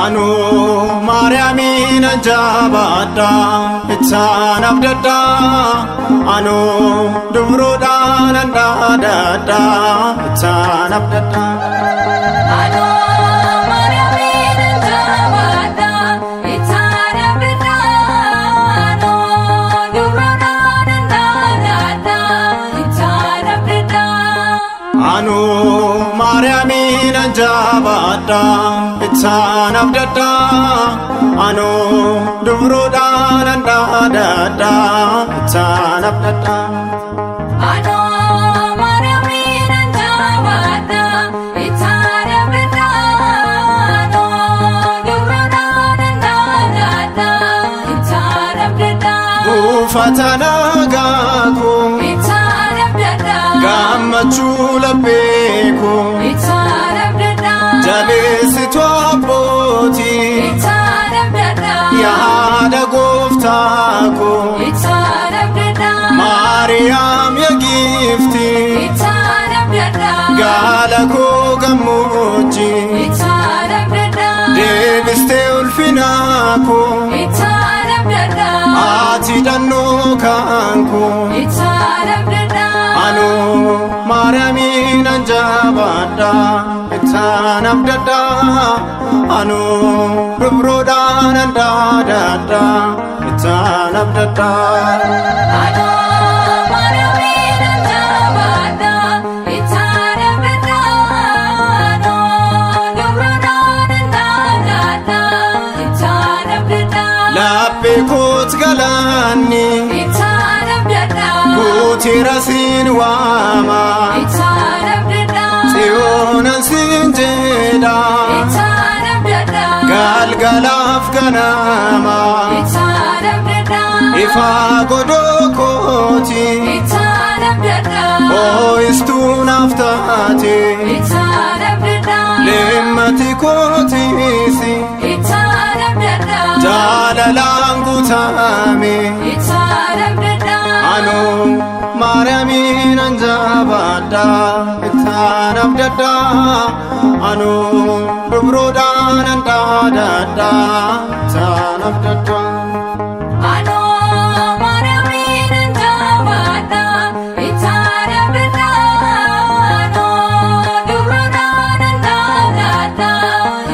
Anu Mariamin jabada itsan abdada Anu dumrudan andada itsan abdada Anu Mariamin jabada itsan abdada Anu dumrudan andada itsan abdada Anu Mariamin jabada itsan abdada Anu dumrudan andada itsan abdada Anu Mariamin jabada itsan abdada Anu dumrudan andada itsan abdada Bufatana gaku itsan abdada Gammachu labbeku itsan abdada Jalesitu abboti itsan abdada Yaada gooftaku itsan abdada Maariyaam ya gifti itsan abdada Gaala koo gammoojji itsan abdada Deebistee ulfinaaku itsan abdada Ati dannoo kaanku itsan abdada Anu Mariamin jabada itsan abdada Anu dumrudan andada itsan abdada Anu Mariamin jabada itsan abdada Anu dumrudan andada itsan abdada Laphee koot galaanni itsan abdada Guuti rasiin waama itsan abdada Xiyoonan siin jedha itsan abdada Galgalaaf ganama itsan abdada Ifaa godoo kooti itsan abdada Ooyistuu naaf taate itsan abdada Leemmati kootiisi itsan abdada Jaalalaan guutame itsan abdada Anu Mariamin jabada itsan abdada Anu dumrudan andada itsan abdada Anu Mariamin jabada itsan abdada Anu dumrudan andada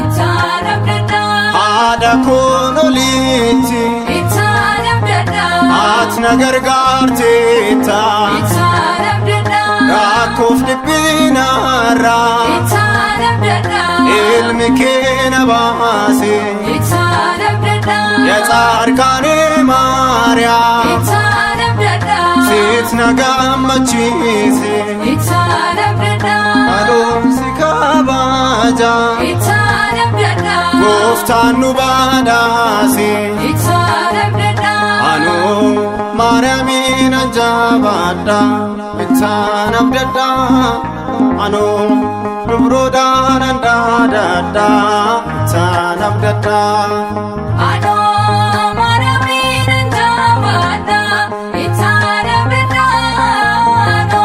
itsan abdada Haadha koon olitti itsan abdada Ati na gargaarteetta itsan abdada Rakkoof dhiphinarraa itsan abdada Ilmi kee na baase itsan abdada Yaጻarkaane Maariyaam itsan abdada Siit na gammachiise itsan abdada Dhaloomsi kabaja itsan abdada Gooftaan nu badhaase itsan abdada Anu Mariamin jabada itsan abdada Anu dumrudan andada itsan abdada Anu Mariamin jabada itsan abdada Anu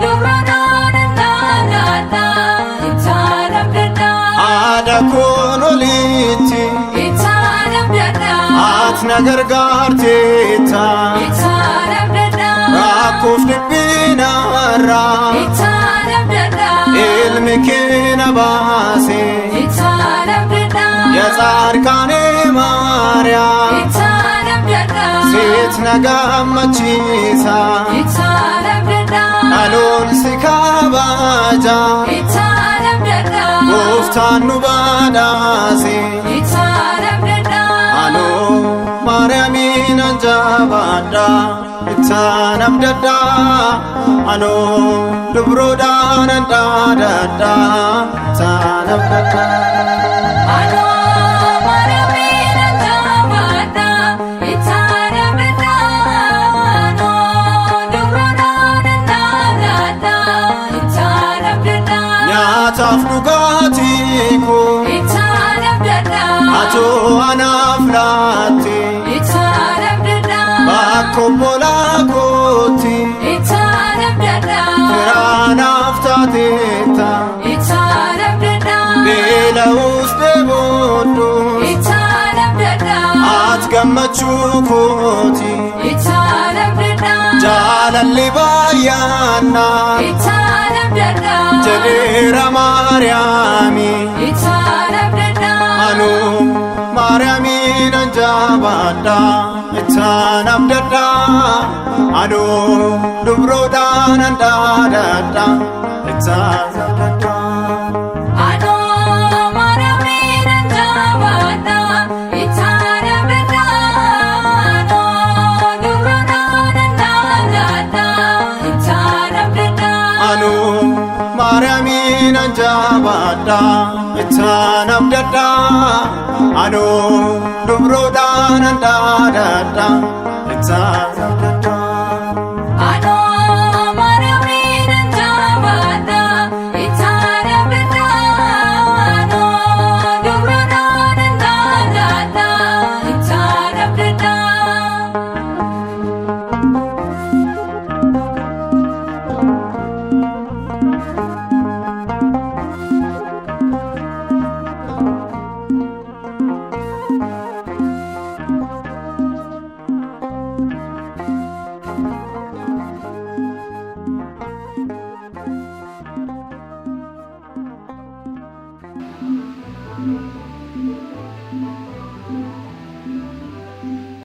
dumrudan andada itsan abdada Haadha koon olitti itsan abdada Ati na gargaarteetta itsan abdada Rakkoof dhiphinarraa itsan abdada Ilmi kee na baase itsan abdada Yaጻarkaane Maariyaam itsan abdada Siit na gammachiisa itsan abdada Dhaloomsi kabaja itsan abdada Gooftaan nu badhaase itsan abdada Anu Mariamin jabada itsan abdada Anu dumrudan andada itsan abdada Anu Mariamin jabada nyaataaf dhugaatii koo Itaan abdadha atoo anaaf laatte Itaan abdadha bakka obbolaa kooti Itaan abdadha firaanaaf taateetta Itaan abdadha beela'uus deeboodduus Itaan abdadha ati gammachuu kooti Itaan abdadha jaalalli baay'aannaa Itaan abdadha jedheera Maariyaami Itaan abdadha anuu Maariyaamiinan jabaadha itaan abdadha anuu dubroodhaanan dhaadadha itaan abdadha Anoo Maariyaamiinan jabaadha Itaan abdadha Anoo dubroodhaanan dhaadadha Itaan abdadha anuu Maariyaamiinan jabaadha itaan abdadha anuu dubroodhaanan dhaadadha itaan abdadha